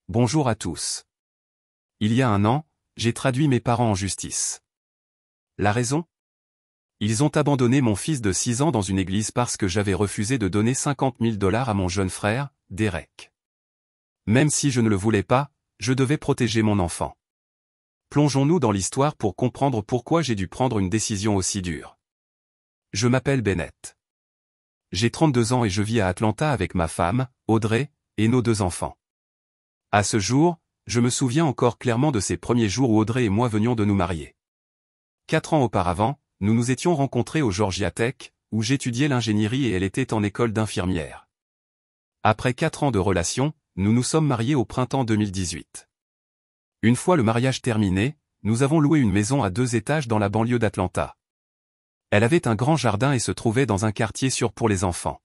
Bonjour à tous. Il y a un an, j'ai traduit mes parents en justice. La raison? Ils ont abandonné mon fils de 6 ans dans une église parce que j'avais refusé de donner 50 000 $ à mon jeune frère, Derek. Même si je ne le voulais pas, je devais protéger mon enfant. Plongeons-nous dans l'histoire pour comprendre pourquoi j'ai dû prendre une décision aussi dure. Je m'appelle Bennett. J'ai 32 ans et je vis à Atlanta avec ma femme, Audrey, et nos 2 enfants. À ce jour, je me souviens encore clairement de ces premiers jours où Audrey et moi venions de nous marier. 4 ans auparavant, nous nous étions rencontrés au Georgia Tech, où j'étudiais l'ingénierie et elle était en école d'infirmière. Après 4 ans de relation, nous nous sommes mariés au printemps 2018. Une fois le mariage terminé, nous avons loué une maison à 2 étages dans la banlieue d'Atlanta. Elle avait un grand jardin et se trouvait dans un quartier sûr pour les enfants.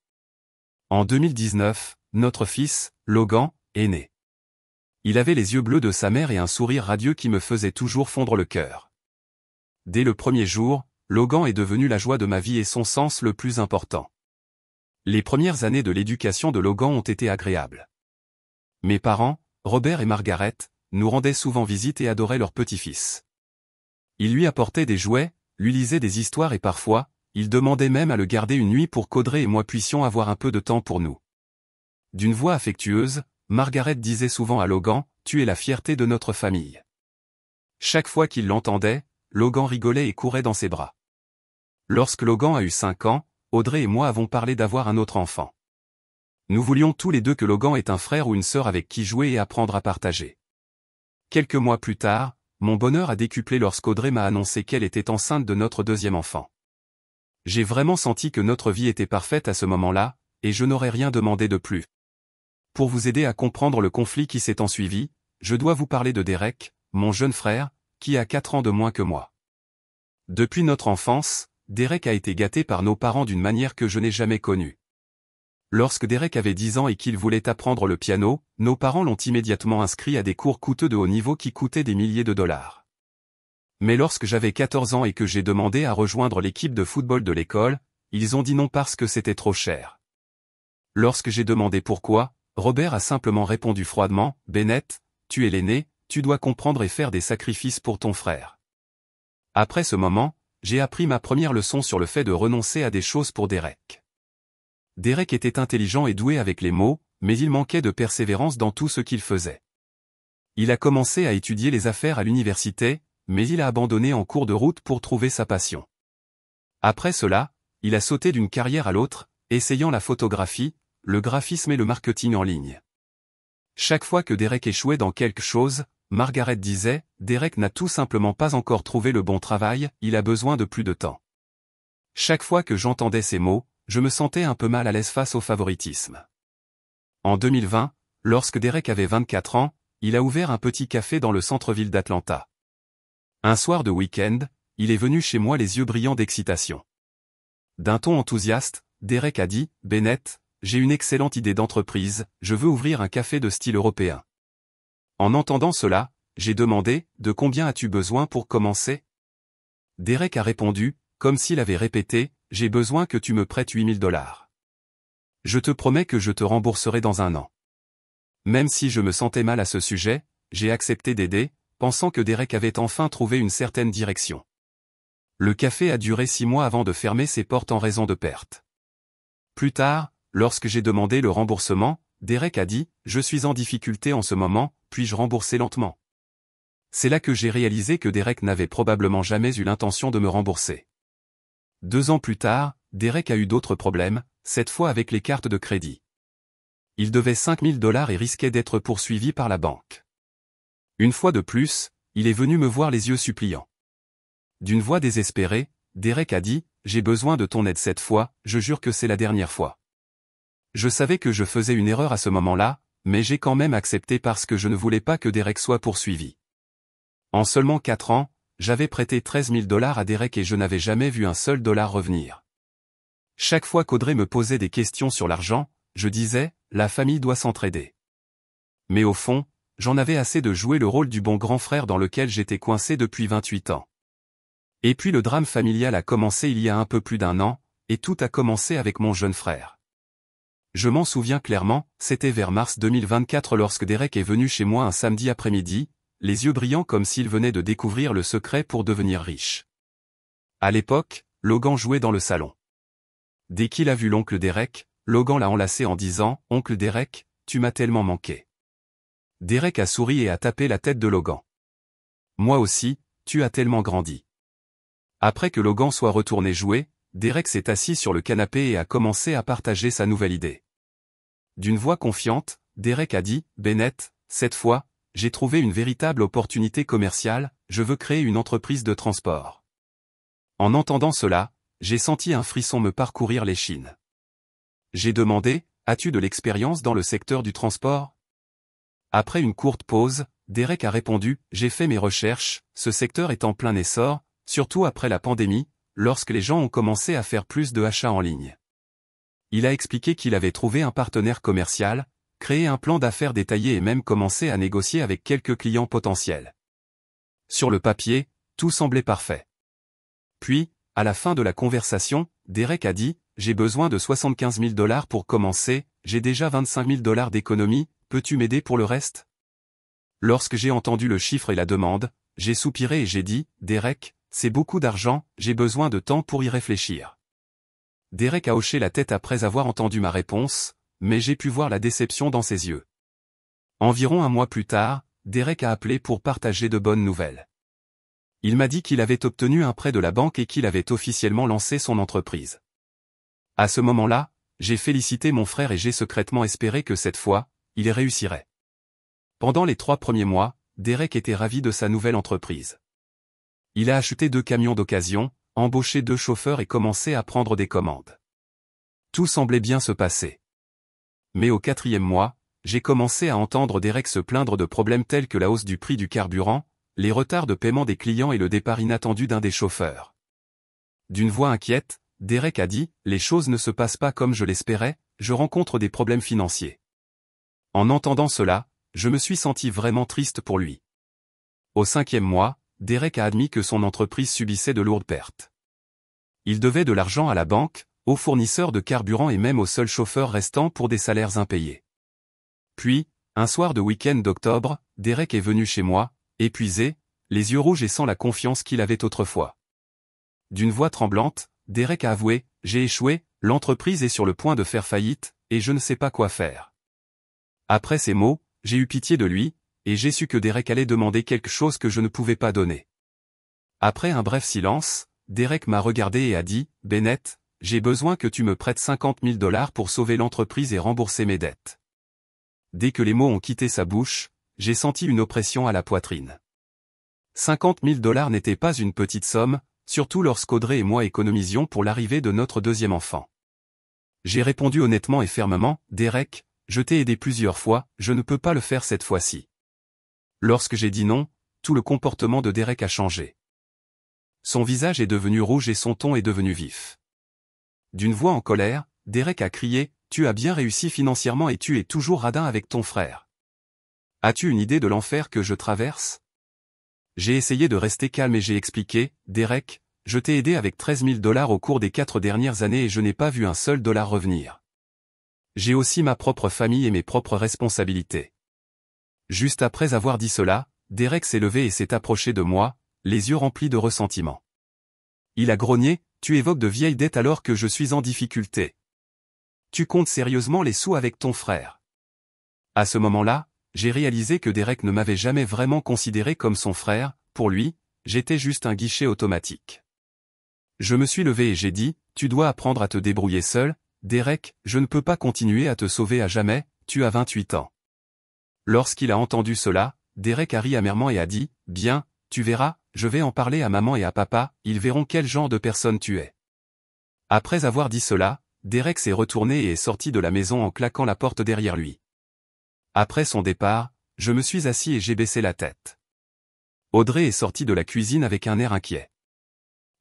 En 2019, notre fils, Logan, est né. Il avait les yeux bleus de sa mère et un sourire radieux qui me faisait toujours fondre le cœur. Dès le premier jour, Logan est devenu la joie de ma vie et son sens le plus important. Les premières années de l'éducation de Logan ont été agréables. Mes parents, Robert et Margaret, nous rendaient souvent visite et adoraient leur petit-fils. Ils lui apportaient des jouets, lui lisaient des histoires et parfois, ils demandaient même à le garder une nuit pour qu'Audrey et moi puissions avoir un peu de temps pour nous. D'une voix affectueuse, Margaret disait souvent à Logan, « Tu es la fierté de notre famille. » Chaque fois qu'il l'entendait, Logan rigolait et courait dans ses bras. Lorsque Logan a eu 5 ans, Audrey et moi avons parlé d'avoir un autre enfant. Nous voulions tous les deux que Logan ait un frère ou une sœur avec qui jouer et apprendre à partager. Quelques mois plus tard, mon bonheur a décuplé lorsqu'Audrey m'a annoncé qu'elle était enceinte de notre 2e enfant. J'ai vraiment senti que notre vie était parfaite à ce moment-là, et je n'aurais rien demandé de plus. Pour vous aider à comprendre le conflit qui s'est ensuivi, je dois vous parler de Derek, mon jeune frère, qui a 4 ans de moins que moi. Depuis notre enfance, Derek a été gâté par nos parents d'une manière que je n'ai jamais connue. Lorsque Derek avait 10 ans et qu'il voulait apprendre le piano, nos parents l'ont immédiatement inscrit à des cours coûteux de haut niveau qui coûtaient des milliers de dollars. Mais lorsque j'avais 14 ans et que j'ai demandé à rejoindre l'équipe de football de l'école, ils ont dit non parce que c'était trop cher. Lorsque j'ai demandé pourquoi, Robert a simplement répondu froidement, « Bennett, tu es l'aîné, tu dois comprendre et faire des sacrifices pour ton frère. » Après ce moment, j'ai appris ma première leçon sur le fait de renoncer à des choses pour Derek. Derek était intelligent et doué avec les mots, mais il manquait de persévérance dans tout ce qu'il faisait. Il a commencé à étudier les affaires à l'université, mais il a abandonné en cours de route pour trouver sa passion. Après cela, il a sauté d'une carrière à l'autre, essayant la photographie, le graphisme et le marketing en ligne. Chaque fois que Derek échouait dans quelque chose, Margaret disait, « Derek n'a tout simplement pas encore trouvé le bon travail, il a besoin de plus de temps. » Chaque fois que j'entendais ces mots, je me sentais un peu mal à l'aise face au favoritisme. En 2020, lorsque Derek avait 24 ans, il a ouvert un petit café dans le centre-ville d'Atlanta. Un soir de week-end, il est venu chez moi les yeux brillants d'excitation. D'un ton enthousiaste, Derek a dit, « Bennett, j'ai une excellente idée d'entreprise, je veux ouvrir un café de style européen. » En entendant cela, j'ai demandé, « De combien as-tu besoin pour commencer ?» Derek a répondu, comme s'il avait répété, « J'ai besoin que tu me prêtes 8 000 $. Je te promets que je te rembourserai dans un an. » Même si je me sentais mal à ce sujet, j'ai accepté d'aider, pensant que Derek avait enfin trouvé une certaine direction. Le café a duré 6 mois avant de fermer ses portes en raison de pertes. Plus tard, lorsque j'ai demandé le remboursement, Derek a dit, « Je suis en difficulté en ce moment, puis-je rembourser lentement ?» C'est là que j'ai réalisé que Derek n'avait probablement jamais eu l'intention de me rembourser. 2 ans plus tard, Derek a eu d'autres problèmes, cette fois avec les cartes de crédit. Il devait 5 000 $ et risquait d'être poursuivi par la banque. Une fois de plus, il est venu me voir les yeux suppliants. D'une voix désespérée, Derek a dit, « J'ai besoin de ton aide cette fois, je jure que c'est la dernière fois. » Je savais que je faisais une erreur à ce moment-là, mais j'ai quand même accepté parce que je ne voulais pas que Derek soit poursuivi. En seulement 4 ans, j'avais prêté 13 000 $ à Derek et je n'avais jamais vu un seul dollar revenir. Chaque fois qu'Audrey me posait des questions sur l'argent, je disais, la famille doit s'entraider. Mais au fond, j'en avais assez de jouer le rôle du bon grand frère dans lequel j'étais coincé depuis 28 ans. Et puis le drame familial a commencé il y a un peu plus d'1 an, et tout a commencé avec mon jeune frère. Je m'en souviens clairement, c'était vers mars 2024 lorsque Derek est venu chez moi un samedi après-midi, les yeux brillants comme s'il venait de découvrir le secret pour devenir riche. À l'époque, Logan jouait dans le salon. Dès qu'il a vu l'oncle Derek, Logan l'a enlacé en disant « Oncle Derek, tu m'as tellement manqué ». Derek a souri et a tapé la tête de Logan. « Moi aussi, tu as tellement grandi ». Après que Logan soit retourné jouer, Derek s'est assis sur le canapé et a commencé à partager sa nouvelle idée. D'une voix confiante, Derek a dit « Bennett, cette fois, j'ai trouvé une véritable opportunité commerciale, je veux créer une entreprise de transport. » En entendant cela, j'ai senti un frisson me parcourir l'échine. J'ai demandé « As-tu de l'expérience dans le secteur du transport ?» Après une courte pause, Derek a répondu « J'ai fait mes recherches, ce secteur est en plein essor, surtout après la pandémie, lorsque les gens ont commencé à faire plus de achats en ligne. » Il a expliqué qu'il avait trouvé un partenaire commercial, créé un plan d'affaires détaillé et même commencé à négocier avec quelques clients potentiels. Sur le papier, tout semblait parfait. Puis, à la fin de la conversation, Derek a dit « J'ai besoin de 75 000 $ pour commencer, j'ai déjà 25 000 $ d'économie, peux-tu m'aider pour le reste ?» Lorsque j'ai entendu le chiffre et la demande, j'ai soupiré et j'ai dit « Derek, c'est beaucoup d'argent, j'ai besoin de temps pour y réfléchir. » Derek a hoché la tête après avoir entendu ma réponse, mais j'ai pu voir la déception dans ses yeux. Environ un mois plus tard, Derek a appelé pour partager de bonnes nouvelles. Il m'a dit qu'il avait obtenu un prêt de la banque et qu'il avait officiellement lancé son entreprise. À ce moment-là, j'ai félicité mon frère et j'ai secrètement espéré que cette fois, il y réussirait. Pendant les 3 premiers mois, Derek était ravi de sa nouvelle entreprise. Il a acheté 2 camions d'occasion, embauché 2 chauffeurs et commencé à prendre des commandes. Tout semblait bien se passer. Mais au 4e mois, j'ai commencé à entendre Derek se plaindre de problèmes tels que la hausse du prix du carburant, les retards de paiement des clients et le départ inattendu d'un des chauffeurs. D'une voix inquiète, Derek a dit « Les choses ne se passent pas comme je l'espérais, je rencontre des problèmes financiers. » En entendant cela, je me suis senti vraiment triste pour lui. Au 5e mois, Derek a admis que son entreprise subissait de lourdes pertes. Il devait de l'argent à la banque, aux fournisseurs de carburant et même aux seuls chauffeurs restants pour des salaires impayés. Puis, un soir de week-end d'octobre, Derek est venu chez moi, épuisé, les yeux rouges et sans la confiance qu'il avait autrefois. D'une voix tremblante, Derek a avoué « J'ai échoué, l'entreprise est sur le point de faire faillite, et je ne sais pas quoi faire. » Après ces mots, j'ai eu pitié de lui, et j'ai su que Derek allait demander quelque chose que je ne pouvais pas donner. Après un bref silence, Derek m'a regardé et a dit « Bennett, j'ai besoin que tu me prêtes 50 000 $ pour sauver l'entreprise et rembourser mes dettes. » Dès que les mots ont quitté sa bouche, j'ai senti une oppression à la poitrine. 50 000 $ n'était pas une petite somme, surtout lorsqu'Audrey et moi économisions pour l'arrivée de notre 2e enfant. J'ai répondu honnêtement et fermement, Derek, je t'ai aidé plusieurs fois, je ne peux pas le faire cette fois-ci. Lorsque j'ai dit non, tout le comportement de Derek a changé. Son visage est devenu rouge et son ton est devenu vif. D'une voix en colère, Derek a crié, tu as bien réussi financièrement et tu es toujours radin avec ton frère. As-tu une idée de l'enfer que je traverse? J'ai essayé de rester calme et j'ai expliqué, Derek, je t'ai aidé avec 13 000 $ au cours des 4 dernières années et je n'ai pas vu un seul dollar revenir. J'ai aussi ma propre famille et mes propres responsabilités. Juste après avoir dit cela, Derek s'est levé et s'est approché de moi, les yeux remplis de ressentiment. Il a grogné, tu évoques de vieilles dettes alors que je suis en difficulté. Tu comptes sérieusement les sous avec ton frère. À ce moment-là, j'ai réalisé que Derek ne m'avait jamais vraiment considéré comme son frère, pour lui, j'étais juste un guichet automatique. Je me suis levé et j'ai dit, tu dois apprendre à te débrouiller seul, Derek, je ne peux pas continuer à te sauver à jamais, tu as 28 ans. Lorsqu'il a entendu cela, Derek a ri amèrement et a dit, bien, tu verras, je vais en parler à maman et à papa, ils verront quel genre de personne tu es. Après avoir dit cela, Derek s'est retourné et est sorti de la maison en claquant la porte derrière lui. Après son départ, je me suis assis et j'ai baissé la tête. Audrey est sortie de la cuisine avec un air inquiet.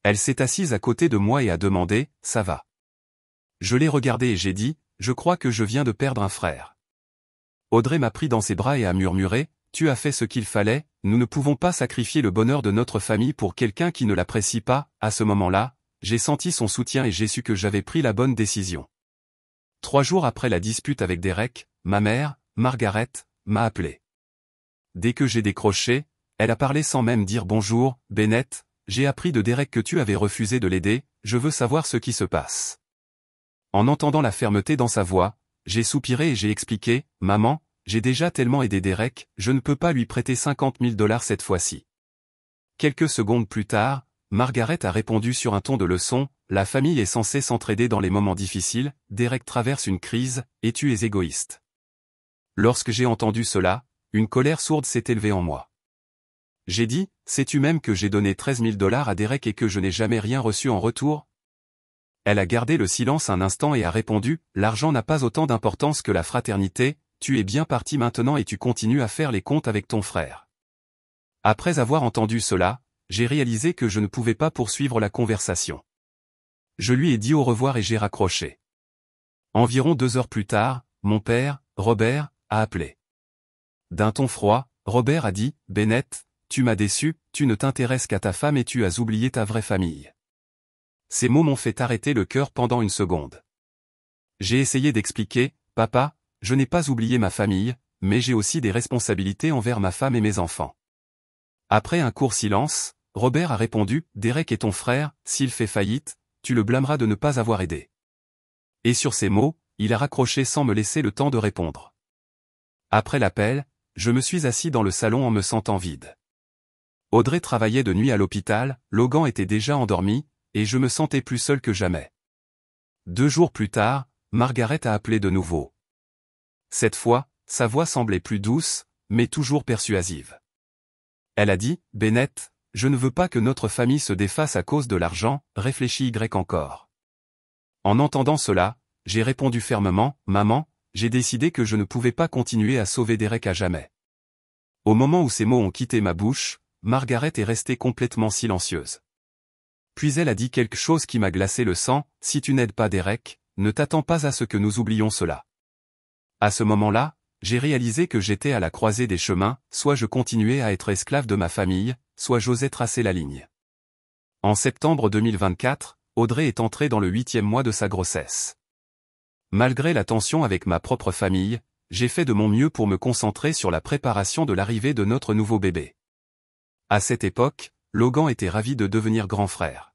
Elle s'est assise à côté de moi et a demandé, ça va? Je l'ai regardée et j'ai dit, je crois que je viens de perdre un frère. Audrey m'a pris dans ses bras et a murmuré, tu as fait ce qu'il fallait, nous ne pouvons pas sacrifier le bonheur de notre famille pour quelqu'un qui ne l'apprécie pas. À ce moment-là, j'ai senti son soutien et j'ai su que j'avais pris la bonne décision. 3 jours après la dispute avec Derek, ma mère, Margaret, m'a appelé. Dès que j'ai décroché, elle a parlé sans même dire bonjour, Bennett, j'ai appris de Derek que tu avais refusé de l'aider, je veux savoir ce qui se passe. En entendant la fermeté dans sa voix, j'ai soupiré et j'ai expliqué, maman, j'ai déjà tellement aidé Derek, je ne peux pas lui prêter 50 000 $ cette fois-ci. Quelques secondes plus tard, Margaret a répondu sur un ton de leçon, la famille est censée s'entraider dans les moments difficiles, Derek traverse une crise, et tu es égoïste. Lorsque j'ai entendu cela, une colère sourde s'est élevée en moi. J'ai dit, sais-tu même que j'ai donné 13 000 $ à Derek et que je n'ai jamais rien reçu en retour? Elle a gardé le silence un instant et a répondu, l'argent n'a pas autant d'importance que la fraternité, tu es bien parti maintenant et tu continues à faire les comptes avec ton frère. Après avoir entendu cela, j'ai réalisé que je ne pouvais pas poursuivre la conversation. Je lui ai dit au revoir et j'ai raccroché. Environ 2 heures plus tard, mon père, Robert, a appelé. D'un ton froid, Robert a dit, Bennett, tu m'as déçu, tu ne t'intéresses qu'à ta femme et tu as oublié ta vraie famille. Ces mots m'ont fait arrêter le cœur pendant une seconde. J'ai essayé d'expliquer, papa, je n'ai pas oublié ma famille, mais j'ai aussi des responsabilités envers ma femme et mes enfants. Après un court silence, Robert a répondu, Derek est ton frère, s'il fait faillite, tu le blâmeras de ne pas avoir aidé. Et sur ces mots, il a raccroché sans me laisser le temps de répondre. Après l'appel, je me suis assis dans le salon en me sentant vide. Audrey travaillait de nuit à l'hôpital, Logan était déjà endormi, et je me sentais plus seul que jamais. 2 jours plus tard, Margaret a appelé de nouveau. Cette fois, sa voix semblait plus douce, mais toujours persuasive. Elle a dit, Bennett, je ne veux pas que notre famille se défasse à cause de l'argent, réfléchit Y encore. En entendant cela, j'ai répondu fermement, maman, j'ai décidé que je ne pouvais pas continuer à sauver Derek à jamais. Au moment où ces mots ont quitté ma bouche, Margaret est restée complètement silencieuse. Puis elle a dit quelque chose qui m'a glacé le sang, si tu n'aides pas Derek, ne t'attends pas à ce que nous oublions cela. À ce moment-là, j'ai réalisé que j'étais à la croisée des chemins, soit je continuais à être esclave de ma famille, soit j'osais tracer la ligne. En septembre 2024, Audrey est entrée dans le 8e mois de sa grossesse. Malgré la tension avec ma propre famille, j'ai fait de mon mieux pour me concentrer sur la préparation de l'arrivée de notre nouveau bébé. À cette époque, Logan était ravi de devenir grand frère.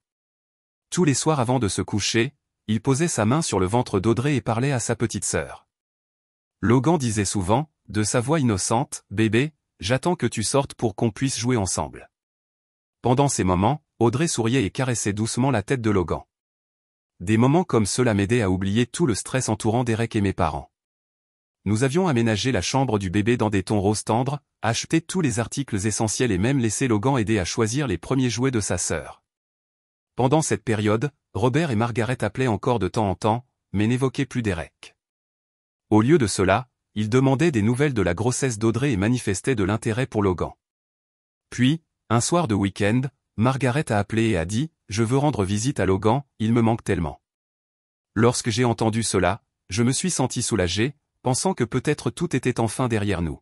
Tous les soirs avant de se coucher, il posait sa main sur le ventre d'Audrey et parlait à sa petite sœur. Logan disait souvent, de sa voix innocente, « Bébé, j'attends que tu sortes pour qu'on puisse jouer ensemble. » Pendant ces moments, Audrey souriait et caressait doucement la tête de Logan. Des moments comme cela m'aidaient à oublier tout le stress entourant Derek et mes parents. Nous avions aménagé la chambre du bébé dans des tons roses tendres, acheté tous les articles essentiels et même laissé Logan aider à choisir les premiers jouets de sa sœur. Pendant cette période, Robert et Margaret appelaient encore de temps en temps, mais n'évoquaient plus Derek. Au lieu de cela, ils demandaient des nouvelles de la grossesse d'Audrey et manifestaient de l'intérêt pour Logan. Puis, un soir de week-end, Margaret a appelé et a dit, « Je veux rendre visite à Logan, il me manque tellement. » Lorsque j'ai entendu cela, je me suis senti soulagé, pensant que peut-être tout était enfin derrière nous.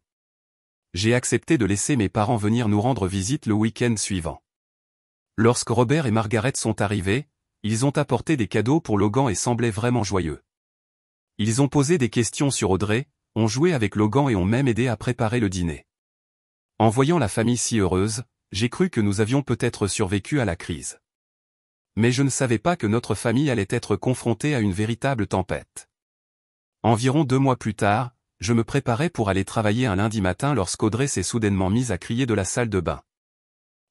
J'ai accepté de laisser mes parents venir nous rendre visite le week-end suivant. Lorsque Robert et Margaret sont arrivés, ils ont apporté des cadeaux pour Logan et semblaient vraiment joyeux. Ils ont posé des questions sur Audrey, ont joué avec Logan et ont même aidé à préparer le dîner. En voyant la famille si heureuse, j'ai cru que nous avions peut-être survécu à la crise. Mais je ne savais pas que notre famille allait être confrontée à une véritable tempête. Environ 2 mois plus tard, je me préparais pour aller travailler un lundi matin lorsqu'Audrey s'est soudainement mise à crier de la salle de bain.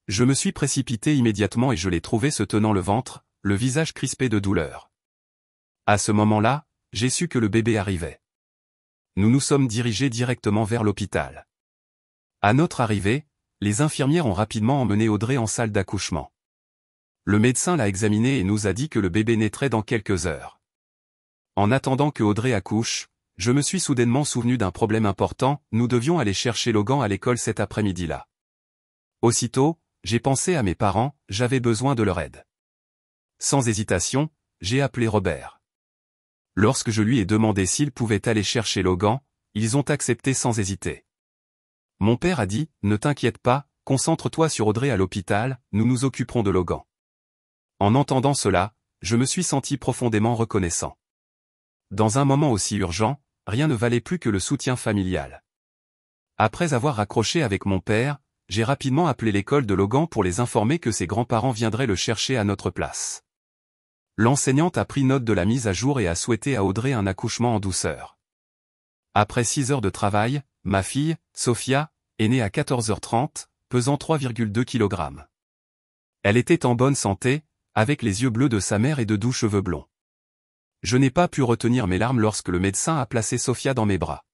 Je me suis précipité immédiatement et je l'ai trouvée se tenant le ventre, le visage crispé de douleur. À ce moment-là, j'ai su que le bébé arrivait. Nous nous sommes dirigés directement vers l'hôpital. À notre arrivée, les infirmières ont rapidement emmené Audrey en salle d'accouchement. Le médecin l'a examinée et nous a dit que le bébé naîtrait dans quelques heures. En attendant que Audrey accouche, je me suis soudainement souvenu d'un problème important, nous devions aller chercher Logan à l'école cet après-midi-là. Aussitôt, j'ai pensé à mes parents, j'avais besoin de leur aide. Sans hésitation, j'ai appelé Robert. Lorsque je lui ai demandé s'ils pouvaient aller chercher Logan, ils ont accepté sans hésiter. Mon père a dit, ne t'inquiète pas, concentre-toi sur Audrey à l'hôpital, nous nous occuperons de Logan. En entendant cela, je me suis senti profondément reconnaissant. Dans un moment aussi urgent, rien ne valait plus que le soutien familial. Après avoir raccroché avec mon père, j'ai rapidement appelé l'école de Logan pour les informer que ses grands-parents viendraient le chercher à notre place. L'enseignante a pris note de la mise à jour et a souhaité à Audrey un accouchement en douceur. Après 6 heures de travail, ma fille, Sophia, est née à 14h30, pesant 3,2 kg. Elle était en bonne santé, avec les yeux bleus de sa mère et de doux cheveux blonds. Je n'ai pas pu retenir mes larmes lorsque le médecin a placé Sophia dans mes bras.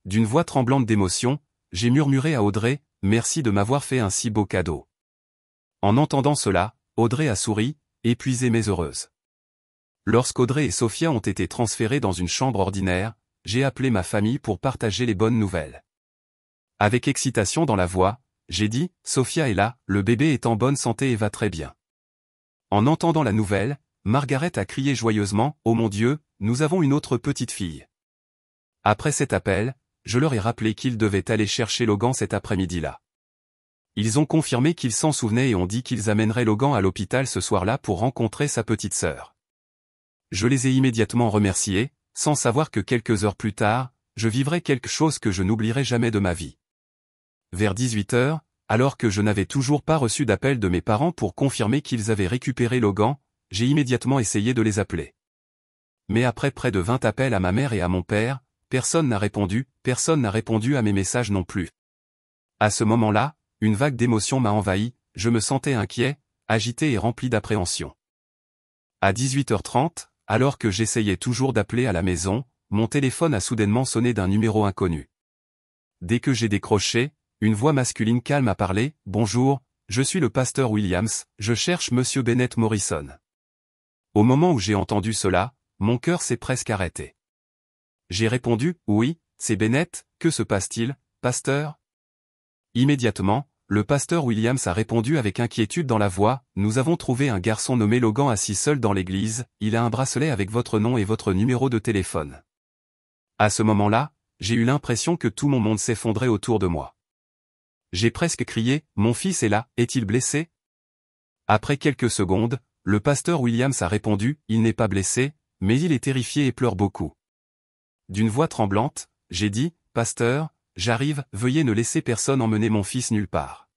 D'une voix tremblante d'émotion, j'ai murmuré à Audrey, « Merci de m'avoir fait un si beau cadeau. » En entendant cela, Audrey a souri, épuisée mais heureuse. Lorsqu'Audrey et Sophia ont été transférées dans une chambre ordinaire, j'ai appelé ma famille pour partager les bonnes nouvelles. Avec excitation dans la voix, j'ai dit, « Sophia est là, le bébé est en bonne santé et va très bien. » En entendant la nouvelle, Margaret a crié joyeusement, « Oh mon Dieu, nous avons une autre petite fille. » Après cet appel, je leur ai rappelé qu'ils devaient aller chercher Logan cet après-midi-là. Ils ont confirmé qu'ils s'en souvenaient et ont dit qu'ils amèneraient Logan à l'hôpital ce soir-là pour rencontrer sa petite sœur. Je les ai immédiatement remerciés, sans savoir que quelques heures plus tard, je vivrais quelque chose que je n'oublierai jamais de ma vie. Vers 18h, alors que je n'avais toujours pas reçu d'appel de mes parents pour confirmer qu'ils avaient récupéré Logan, j'ai immédiatement essayé de les appeler. Mais après près de 20 appels à ma mère et à mon père, personne n'a répondu à mes messages non plus. À ce moment-là, une vague d'émotion m'a envahi, je me sentais inquiet, agité et rempli d'appréhension. À 18h30, alors que j'essayais toujours d'appeler à la maison, mon téléphone a soudainement sonné d'un numéro inconnu. Dès que j'ai décroché, une voix masculine calme a parlé, « Bonjour, je suis le pasteur Williams, je cherche Monsieur Bennett Morrison. » Au moment où j'ai entendu cela, mon cœur s'est presque arrêté. J'ai répondu, « Oui, c'est Bennett, que se passe-t-il, pasteur ?» Immédiatement, le pasteur Williams a répondu avec inquiétude dans la voix, « Nous avons trouvé un garçon nommé Logan assis seul dans l'église, il a un bracelet avec votre nom et votre numéro de téléphone. » À ce moment-là, j'ai eu l'impression que tout mon monde s'effondrait autour de moi. J'ai presque crié, « Mon fils est là, est-il blessé ?» Après quelques secondes, le pasteur Williams a répondu, « Il n'est pas blessé, mais il est terrifié et pleure beaucoup. » D'une voix tremblante, j'ai dit, « Pasteur, j'arrive, veuillez ne laisser personne emmener mon fils nulle part. »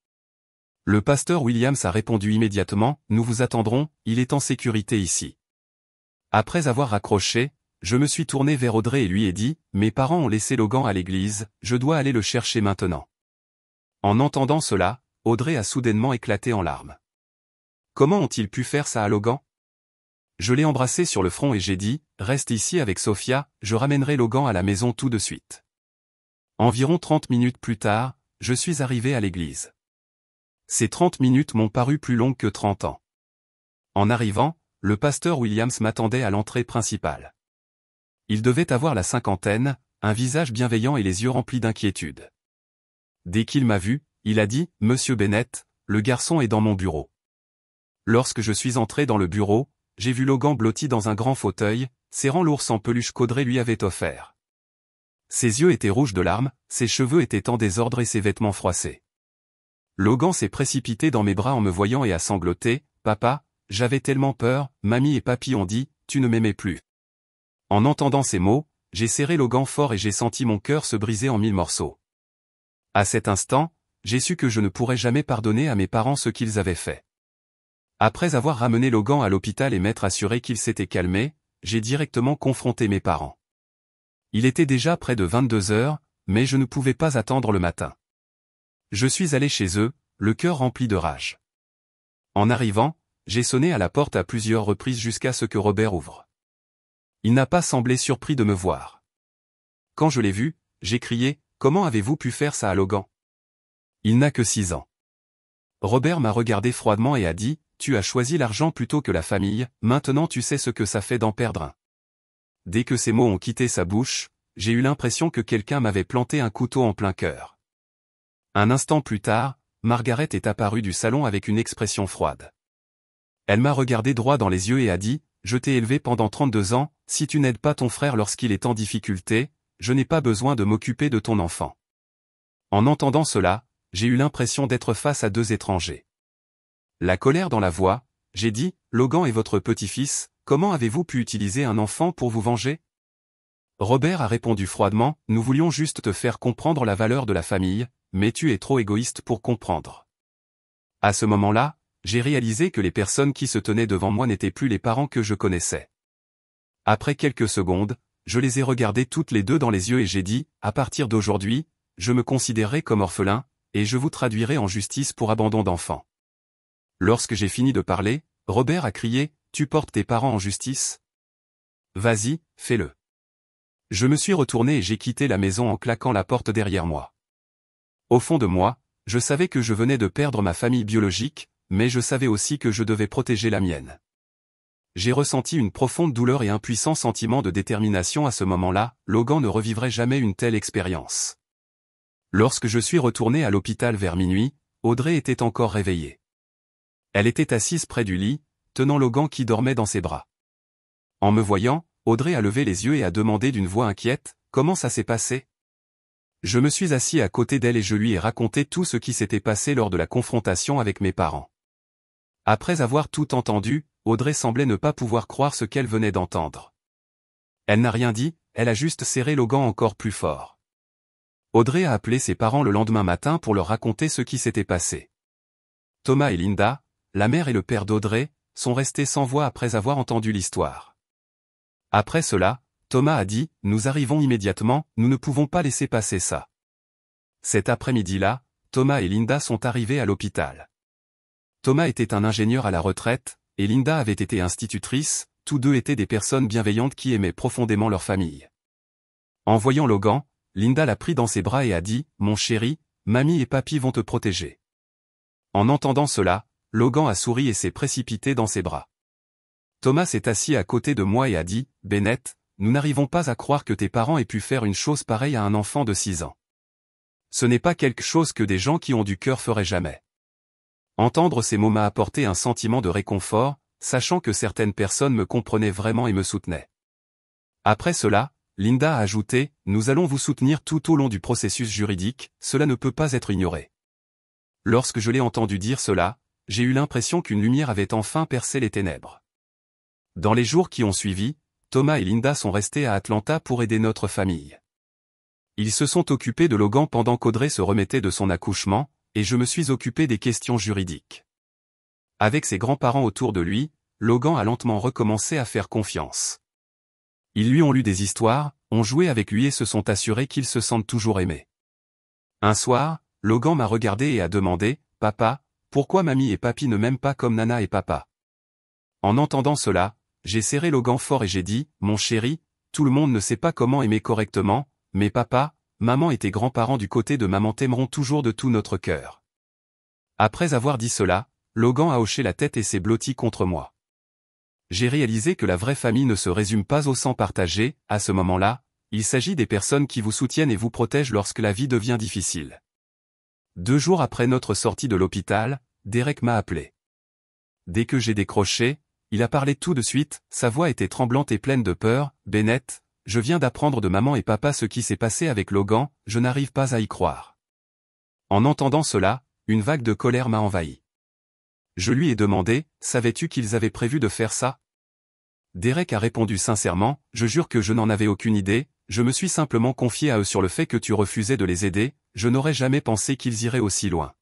Le pasteur Williams a répondu immédiatement, « Nous vous attendrons, il est en sécurité ici. » Après avoir raccroché, je me suis tourné vers Audrey et lui ai dit, « Mes parents ont laissé Logan à l'église, je dois aller le chercher maintenant. » En entendant cela, Audrey a soudainement éclaté en larmes. Comment ont-ils pu faire ça à Logan? Je l'ai embrassé sur le front et j'ai dit, « Reste ici avec Sophia, je ramènerai Logan à la maison tout de suite. » Environ 30 minutes plus tard, je suis arrivé à l'église. Ces 30 minutes m'ont paru plus longues que 30 ans. En arrivant, le pasteur Williams m'attendait à l'entrée principale. Il devait avoir la cinquantaine, un visage bienveillant et les yeux remplis d'inquiétude. Dès qu'il m'a vu, il a dit, « Monsieur Bennett, le garçon est dans mon bureau. » Lorsque je suis entré dans le bureau, j'ai vu Logan blotti dans un grand fauteuil, serrant l'ours en peluche qu'Audrey lui avait offert. Ses yeux étaient rouges de larmes, ses cheveux étaient en désordre et ses vêtements froissés. Logan s'est précipité dans mes bras en me voyant et a sangloté, « Papa, j'avais tellement peur, mamie et papy ont dit, tu ne m'aimais plus. » En entendant ces mots, j'ai serré Logan fort et j'ai senti mon cœur se briser en 1000 morceaux. À cet instant, j'ai su que je ne pourrais jamais pardonner à mes parents ce qu'ils avaient fait. Après avoir ramené Logan à l'hôpital et m'être assuré qu'il s'était calmé, j'ai directement confronté mes parents. Il était déjà près de 22 heures, mais je ne pouvais pas attendre le matin. Je suis allé chez eux, le cœur rempli de rage. En arrivant, j'ai sonné à la porte à plusieurs reprises jusqu'à ce que Robert ouvre. Il n'a pas semblé surpris de me voir. Quand je l'ai vu, j'ai crié, « Comment avez-vous pu faire ça à Logan? Il n'a que 6 ans. » Robert m'a regardé froidement et a dit, « Tu as choisi l'argent plutôt que la famille, maintenant tu sais ce que ça fait d'en perdre un. » Dès que ces mots ont quitté sa bouche, j'ai eu l'impression que quelqu'un m'avait planté un couteau en plein cœur. Un instant plus tard, Margaret est apparue du salon avec une expression froide. Elle m'a regardé droit dans les yeux et a dit, « Je t'ai élevé pendant 32 ans, si tu n'aides pas ton frère lorsqu'il est en difficulté, je n'ai pas besoin de m'occuper de ton enfant. » En entendant cela, j'ai eu l'impression d'être face à 2 étrangers. La colère dans la voix, j'ai dit, « Logan est votre petit-fils, comment avez-vous pu utiliser un enfant pour vous venger? » Robert a répondu froidement, nous voulions juste te faire comprendre la valeur de la famille, mais tu es trop égoïste pour comprendre. À ce moment-là, j'ai réalisé que les personnes qui se tenaient devant moi n'étaient plus les parents que je connaissais. Après quelques secondes, je les ai regardés toutes les deux dans les yeux et j'ai dit, à partir d'aujourd'hui, je me considérerai comme orphelin, et je vous traduirai en justice pour abandon d'enfant. Lorsque j'ai fini de parler, Robert a crié, tu portes tes parents en justice? Vas-y, fais-le. Je me suis retourné et j'ai quitté la maison en claquant la porte derrière moi. Au fond de moi, je savais que je venais de perdre ma famille biologique, mais je savais aussi que je devais protéger la mienne. J'ai ressenti une profonde douleur et un puissant sentiment de détermination à ce moment-là, Logan ne revivrait jamais une telle expérience. Lorsque je suis retourné à l'hôpital vers minuit, Audrey était encore réveillée. Elle était assise près du lit, tenant Logan qui dormait dans ses bras. En me voyant, Audrey a levé les yeux et a demandé d'une voix inquiète, « Comment ça s'est passé ?» Je me suis assis à côté d'elle et je lui ai raconté tout ce qui s'était passé lors de la confrontation avec mes parents. Après avoir tout entendu, Audrey semblait ne pas pouvoir croire ce qu'elle venait d'entendre. Elle n'a rien dit, elle a juste serré Logan encore plus fort. Audrey a appelé ses parents le lendemain matin pour leur raconter ce qui s'était passé. Thomas et Linda, la mère et le père d'Audrey, sont restés sans voix après avoir entendu l'histoire. Après cela, Thomas a dit, « Nous arrivons immédiatement, nous ne pouvons pas laisser passer ça. » Cet après-midi-là, Thomas et Linda sont arrivés à l'hôpital. Thomas était un ingénieur à la retraite, et Linda avait été institutrice, tous deux étaient des personnes bienveillantes qui aimaient profondément leur famille. En voyant Logan, Linda l'a pris dans ses bras et a dit, « Mon chéri, mamie et papy vont te protéger. » En entendant cela, Logan a souri et s'est précipité dans ses bras. Thomas s'est assis à côté de moi et a dit, « Bennett, nous n'arrivons pas à croire que tes parents aient pu faire une chose pareille à un enfant de 6 ans. Ce n'est pas quelque chose que des gens qui ont du cœur feraient jamais. » Entendre ces mots m'a apporté un sentiment de réconfort, sachant que certaines personnes me comprenaient vraiment et me soutenaient. Après cela, Linda a ajouté, « Nous allons vous soutenir tout au long du processus juridique, cela ne peut pas être ignoré. » Lorsque je l'ai entendu dire cela, j'ai eu l'impression qu'une lumière avait enfin percé les ténèbres. Dans les jours qui ont suivi, Thomas et Linda sont restés à Atlanta pour aider notre famille. Ils se sont occupés de Logan pendant qu'Audrey se remettait de son accouchement, et je me suis occupé des questions juridiques. Avec ses grands-parents autour de lui, Logan a lentement recommencé à faire confiance. Ils lui ont lu des histoires, ont joué avec lui et se sont assurés qu'il se sente toujours aimé. Un soir, Logan m'a regardé et a demandé, « Papa, pourquoi mamie et papy ne m'aiment pas comme Nana et papa ?» En entendant cela, j'ai serré Logan fort et j'ai dit, « Mon chéri, tout le monde ne sait pas comment aimer correctement, mais papa, maman et tes grands-parents du côté de maman t'aimeront toujours de tout notre cœur. » Après avoir dit cela, Logan a hoché la tête et s'est blotti contre moi. J'ai réalisé que la vraie famille ne se résume pas au sang partagé, à ce moment-là, il s'agit des personnes qui vous soutiennent et vous protègent lorsque la vie devient difficile. 2 jours après notre sortie de l'hôpital, Derek m'a appelé. Dès que j'ai décroché, il a parlé tout de suite, sa voix était tremblante et pleine de peur, « Bennett, je viens d'apprendre de maman et papa ce qui s'est passé avec Logan, je n'arrive pas à y croire. » En entendant cela, une vague de colère m'a envahi. Je lui ai demandé, « Savais-tu qu'ils avaient prévu de faire ça ?» Derek a répondu sincèrement, « Je jure que je n'en avais aucune idée, je me suis simplement confié à eux sur le fait que tu refusais de les aider, je n'aurais jamais pensé qu'ils iraient aussi loin. »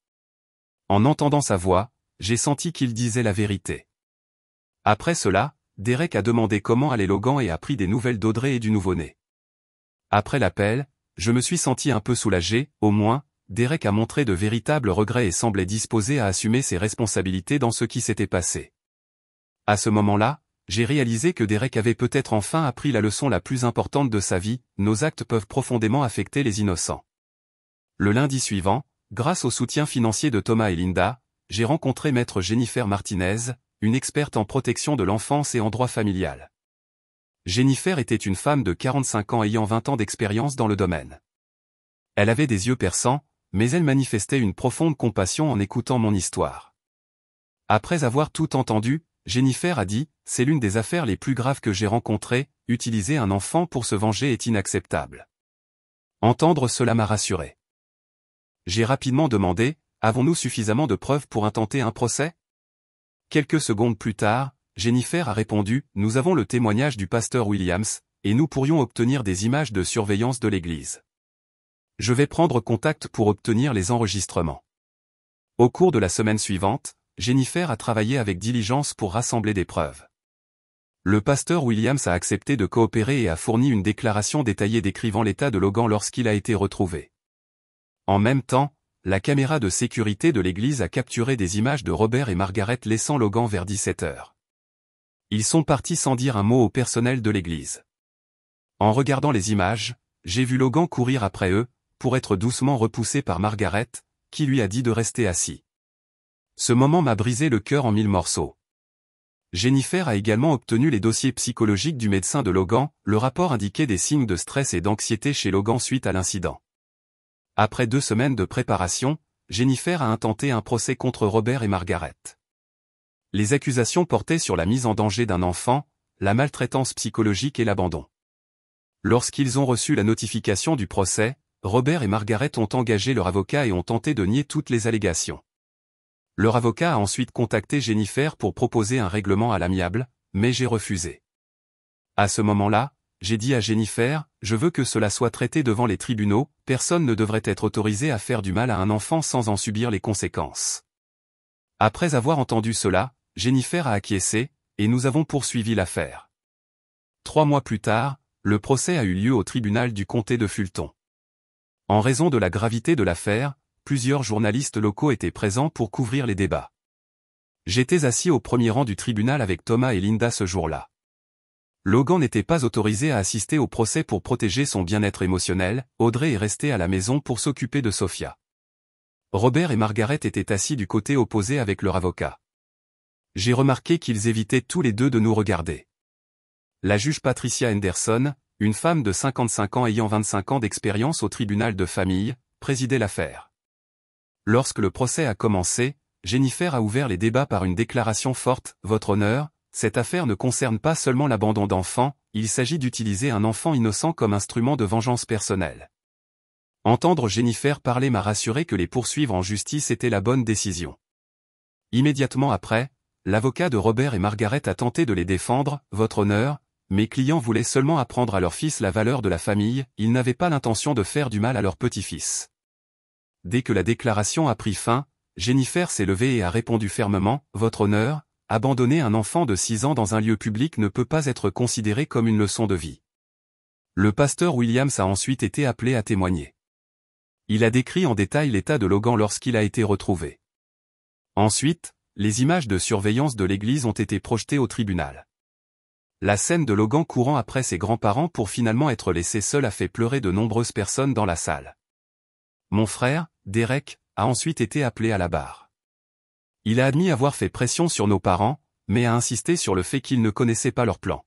En entendant sa voix, j'ai senti qu'il disait la vérité. Après cela, Derek a demandé comment allait Logan et a pris des nouvelles d'Audrey et du nouveau-né. Après l'appel, je me suis senti un peu soulagé, au moins, Derek a montré de véritables regrets et semblait disposé à assumer ses responsabilités dans ce qui s'était passé. À ce moment-là, j'ai réalisé que Derek avait peut-être enfin appris la leçon la plus importante de sa vie, nos actes peuvent profondément affecter les innocents. Le lundi suivant, grâce au soutien financier de Thomas et Linda, j'ai rencontré maître Jennifer Martinez, une experte en protection de l'enfance et en droit familial. Jennifer était une femme de 45 ans ayant 20 ans d'expérience dans le domaine. Elle avait des yeux perçants, mais elle manifestait une profonde compassion en écoutant mon histoire. Après avoir tout entendu, Jennifer a dit, « C'est l'une des affaires les plus graves que j'ai rencontrées, utiliser un enfant pour se venger est inacceptable. » Entendre cela m'a rassuré. J'ai rapidement demandé, « Avons-nous suffisamment de preuves pour intenter un procès ?» Quelques secondes plus tard, Jennifer a répondu, « Nous avons le témoignage du pasteur Williams, et nous pourrions obtenir des images de surveillance de l'église. Je vais prendre contact pour obtenir les enregistrements. Au cours de la semaine suivante, Jennifer a travaillé avec diligence pour rassembler des preuves. Le pasteur Williams a accepté de coopérer et a fourni une déclaration détaillée décrivant l'état de Logan lorsqu'il a été retrouvé. En même temps, la caméra de sécurité de l'église a capturé des images de Robert et Margaret laissant Logan vers 17 heures. Ils sont partis sans dire un mot au personnel de l'église. En regardant les images, j'ai vu Logan courir après eux, pour être doucement repoussé par Margaret, qui lui a dit de rester assis. Ce moment m'a brisé le cœur en 1000 morceaux. Jennifer a également obtenu les dossiers psychologiques du médecin de Logan, le rapport indiquait des signes de stress et d'anxiété chez Logan suite à l'incident. Après 2 semaines de préparation, Jennifer a intenté un procès contre Robert et Margaret. Les accusations portaient sur la mise en danger d'un enfant, la maltraitance psychologique et l'abandon. Lorsqu'ils ont reçu la notification du procès, Robert et Margaret ont engagé leur avocat et ont tenté de nier toutes les allégations. Leur avocat a ensuite contacté Jennifer pour proposer un règlement à l'amiable, mais j'ai refusé. À ce moment-là, j'ai dit à Jennifer, je veux que cela soit traité devant les tribunaux, personne ne devrait être autorisé à faire du mal à un enfant sans en subir les conséquences. Après avoir entendu cela, Jennifer a acquiescé, et nous avons poursuivi l'affaire. 3 mois plus tard, le procès a eu lieu au tribunal du comté de Fulton. En raison de la gravité de l'affaire, plusieurs journalistes locaux étaient présents pour couvrir les débats. J'étais assis au premier rang du tribunal avec Thomas et Linda ce jour-là. Logan n'était pas autorisé à assister au procès pour protéger son bien-être émotionnel, Audrey est restée à la maison pour s'occuper de Sophia. Robert et Margaret étaient assis du côté opposé avec leur avocat. J'ai remarqué qu'ils évitaient tous les deux de nous regarder. La juge Patricia Henderson, une femme de 55 ans ayant 25 ans d'expérience au tribunal de famille, présidait l'affaire. Lorsque le procès a commencé, Jennifer a ouvert les débats par une déclaration forte, « Votre honneur, cette affaire ne concerne pas seulement l'abandon d'enfants, il s'agit d'utiliser un enfant innocent comme instrument de vengeance personnelle. » Entendre Jennifer parler m'a rassuré que les poursuivre en justice était la bonne décision. Immédiatement après, l'avocat de Robert et Margaret a tenté de les défendre, « Votre honneur, mes clients voulaient seulement apprendre à leur fils la valeur de la famille, ils n'avaient pas l'intention de faire du mal à leur petit-fils. » Dès que la déclaration a pris fin, Jennifer s'est levée et a répondu fermement, « Votre honneur, abandonner un enfant de 6 ans dans un lieu public ne peut pas être considéré comme une leçon de vie. » Le pasteur Williams a ensuite été appelé à témoigner. Il a décrit en détail l'état de Logan lorsqu'il a été retrouvé. Ensuite, les images de surveillance de l'église ont été projetées au tribunal. La scène de Logan courant après ses grands-parents pour finalement être laissé seul a fait pleurer de nombreuses personnes dans la salle. Mon frère, Derek, a ensuite été appelé à la barre. Il a admis avoir fait pression sur nos parents, mais a insisté sur le fait qu'ils ne connaissaient pas leur plan.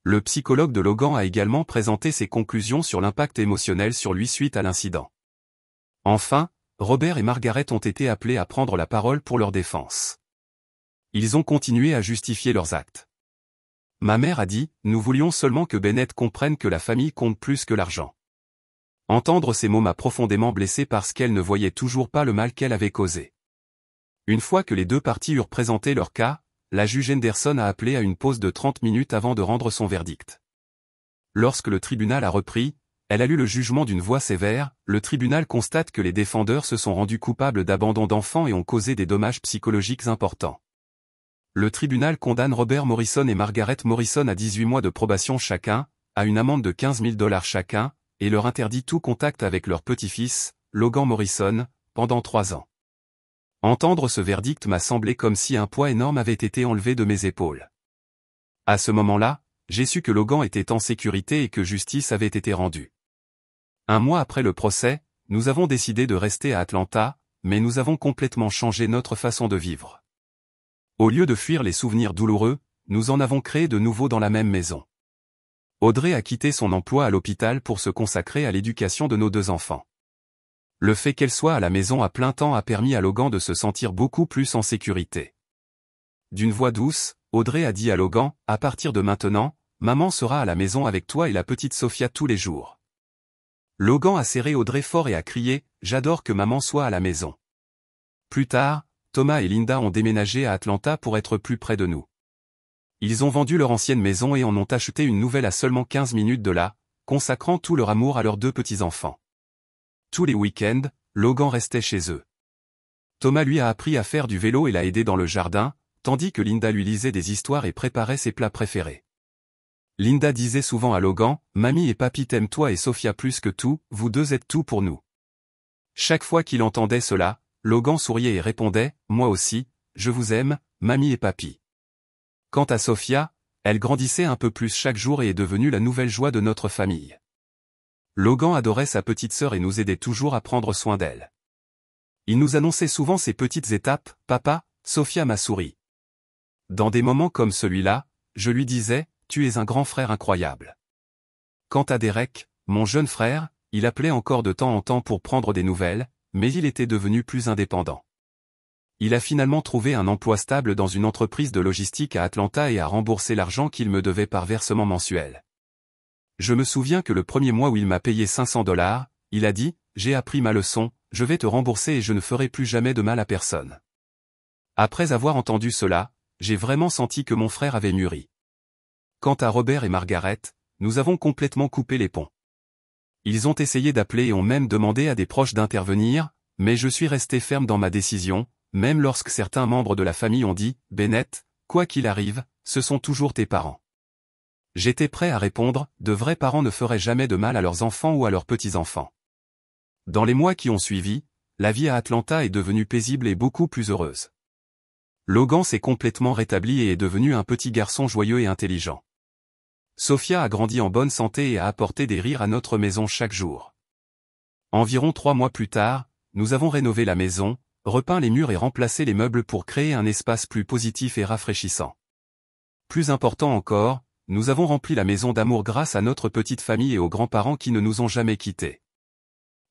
Le psychologue de Logan a également présenté ses conclusions sur l'impact émotionnel sur lui suite à l'incident. Enfin, Robert et Margaret ont été appelés à prendre la parole pour leur défense. Ils ont continué à justifier leurs actes. Ma mère a dit, nous voulions seulement que Bennett comprenne que la famille compte plus que l'argent. Entendre ces mots m'a profondément blessé parce qu'elle ne voyait toujours pas le mal qu'elle avait causé. Une fois que les deux parties eurent présenté leur cas, la juge Henderson a appelé à une pause de 30 minutes avant de rendre son verdict. Lorsque le tribunal a repris, elle a lu le jugement d'une voix sévère, le tribunal constate que les défendeurs se sont rendus coupables d'abandon d'enfants et ont causé des dommages psychologiques importants. Le tribunal condamne Robert Morrison et Margaret Morrison à 18 mois de probation chacun, à une amende de $15 000 chacun, et leur interdit tout contact avec leur petit-fils, Logan Morrison, pendant 3 ans. Entendre ce verdict m'a semblé comme si un poids énorme avait été enlevé de mes épaules. À ce moment-là, j'ai su que Logan était en sécurité et que justice avait été rendue. 1 mois après le procès, nous avons décidé de rester à Atlanta, mais nous avons complètement changé notre façon de vivre. Au lieu de fuir les souvenirs douloureux, nous en avons créé de nouveaux dans la même maison. Audrey a quitté son emploi à l'hôpital pour se consacrer à l'éducation de nos 2 enfants. Le fait qu'elle soit à la maison à plein temps a permis à Logan de se sentir beaucoup plus en sécurité. D'une voix douce, Audrey a dit à Logan, « À partir de maintenant, maman sera à la maison avec toi et la petite Sophia tous les jours. » Logan a serré Audrey fort et a crié, « J'adore que maman soit à la maison. » Plus tard, Thomas et Linda ont déménagé à Atlanta pour être plus près de nous. Ils ont vendu leur ancienne maison et en ont acheté une nouvelle à seulement 15 minutes de là, consacrant tout leur amour à leurs 2 petits-enfants. Tous les week-ends, Logan restait chez eux. Thomas lui a appris à faire du vélo et l'a aidé dans le jardin, tandis que Linda lui lisait des histoires et préparait ses plats préférés. Linda disait souvent à Logan, « Mamie et Papy t'aiment toi et Sophia plus que tout, vous deux êtes tout pour nous. » Chaque fois qu'il entendait cela, Logan souriait et répondait, « Moi aussi, je vous aime, Mamie et Papy. » Quant à Sophia, elle grandissait un peu plus chaque jour et est devenue la nouvelle joie de notre famille. Logan adorait sa petite sœur et nous aidait toujours à prendre soin d'elle. Il nous annonçait souvent ces petites étapes, « Papa, Sophia m'a souri. » Dans des moments comme celui-là, je lui disais, « Tu es un grand frère incroyable. » Quant à Derek, mon jeune frère, il appelait encore de temps en temps pour prendre des nouvelles, mais il était devenu plus indépendant. Il a finalement trouvé un emploi stable dans une entreprise de logistique à Atlanta et a remboursé l'argent qu'il me devait par versement mensuel. Je me souviens que le premier mois où il m'a payé $500, il a dit, « J'ai appris ma leçon, je vais te rembourser et je ne ferai plus jamais de mal à personne. » Après avoir entendu cela, j'ai vraiment senti que mon frère avait mûri. Quant à Robert et Margaret, nous avons complètement coupé les ponts. Ils ont essayé d'appeler et ont même demandé à des proches d'intervenir, mais je suis resté ferme dans ma décision, même lorsque certains membres de la famille ont dit, « Bennett, quoi qu'il arrive, ce sont toujours tes parents. » J'étais prêt à répondre, de vrais parents ne feraient jamais de mal à leurs enfants ou à leurs petits-enfants. Dans les mois qui ont suivi, la vie à Atlanta est devenue paisible et beaucoup plus heureuse. Logan s'est complètement rétabli et est devenu un petit garçon joyeux et intelligent. Sophia a grandi en bonne santé et a apporté des rires à notre maison chaque jour. Environ 3 mois plus tard, nous avons rénové la maison, repeint les murs et remplacé les meubles pour créer un espace plus positif et rafraîchissant. Plus important encore, nous avons rempli la maison d'amour grâce à notre petite famille et aux grands-parents qui ne nous ont jamais quittés.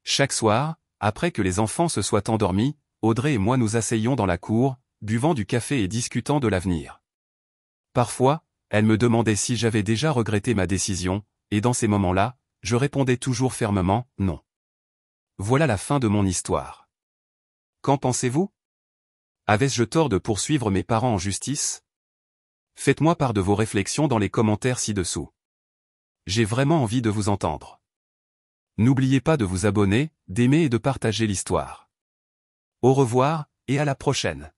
Chaque soir, après que les enfants se soient endormis, Audrey et moi nous asseyions dans la cour, buvant du café et discutant de l'avenir. Parfois, elle me demandait si j'avais déjà regretté ma décision, et dans ces moments-là, je répondais toujours fermement, non. Voilà la fin de mon histoire. Qu'en pensez-vous? Avais-je tort de poursuivre mes parents en justice? Faites-moi part de vos réflexions dans les commentaires ci-dessous. J'ai vraiment envie de vous entendre. N'oubliez pas de vous abonner, d'aimer et de partager l'histoire. Au revoir, et à la prochaine.